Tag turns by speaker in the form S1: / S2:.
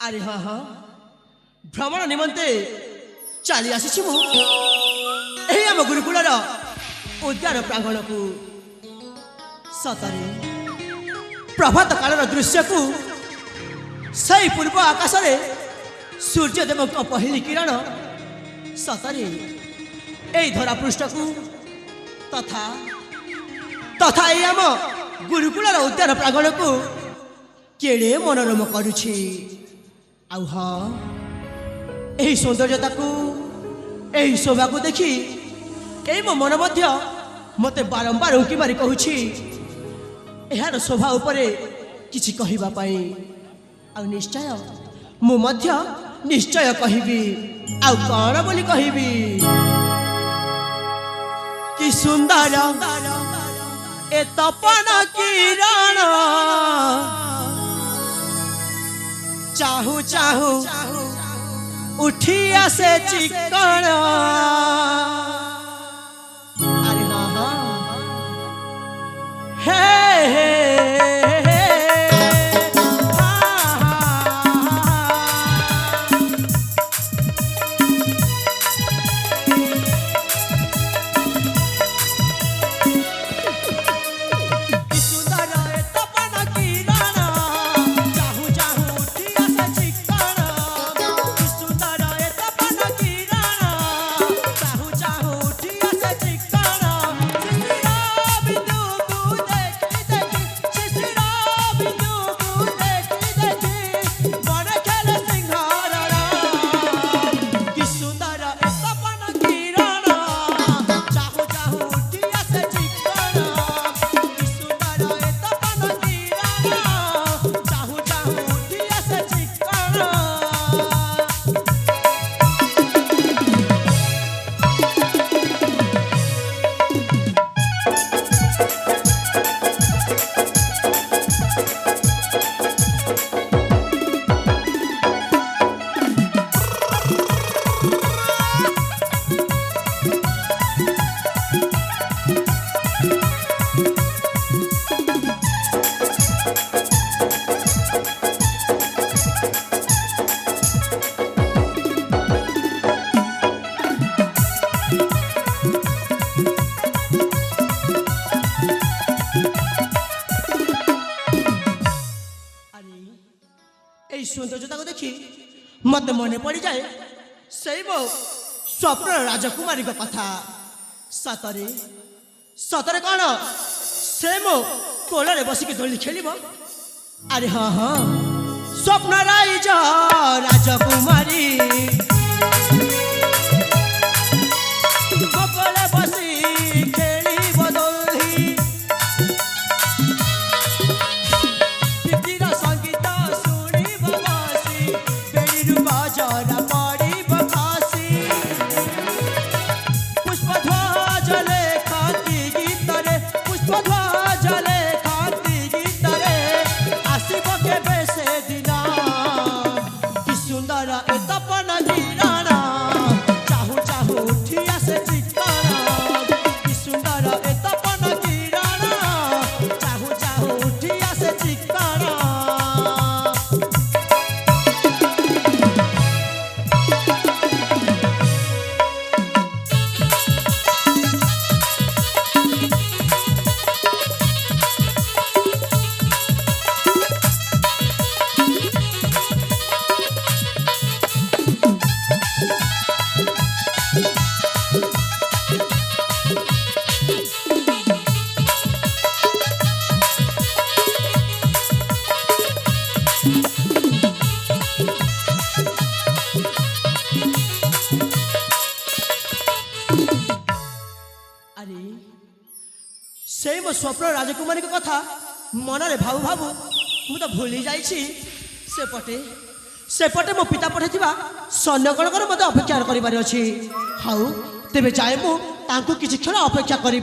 S1: अरे हाँ हाँ भ्रमण निमंते चली आसी आम गुरुकुल उद्यान प्रांगण को सतरे प्रभात काल दृश्य को सही पूर्व आकाश में सूर्यदेव पहली किरण सतरे यही धरा पृष्ठ को तथा तथा ये आम गुरुकुल उद्यान प्रांगण को केड़े मनोरम करुछि आउ हाँ यही सौंदर्यता को यही शोभा को देखी यही मो मन मते बारंबार उंकी मारी कहूछि यार शोभा उपरे किछि कहिबा पाई आउ निश्चय मु मध्य निश्चय कहिबी आउ कौन बोली कहिबी कि सुंदर ए तपन किरण चाहू चाहू उठी आसे चिकन अरे हाँ हाँ हे सौंदर्यता को देखी मत मन पड़ जाए से मो स्वप्न राजकुमारी कथा सतरे सतरे कौन से मो कोल बसिक दोली खेल अरे हाँ हाँ स्वप्न राइज राजकुमारी से मो स्वप्न राजकुमारी कथा मनरे भावु भावु मु तो भूली जाइछि सेपटे मो पिता पठे सैन्यगणकर मत अपेक्षा कर हाउ तेरे जाए मु तांको किछि क्षण अपेक्षा करी।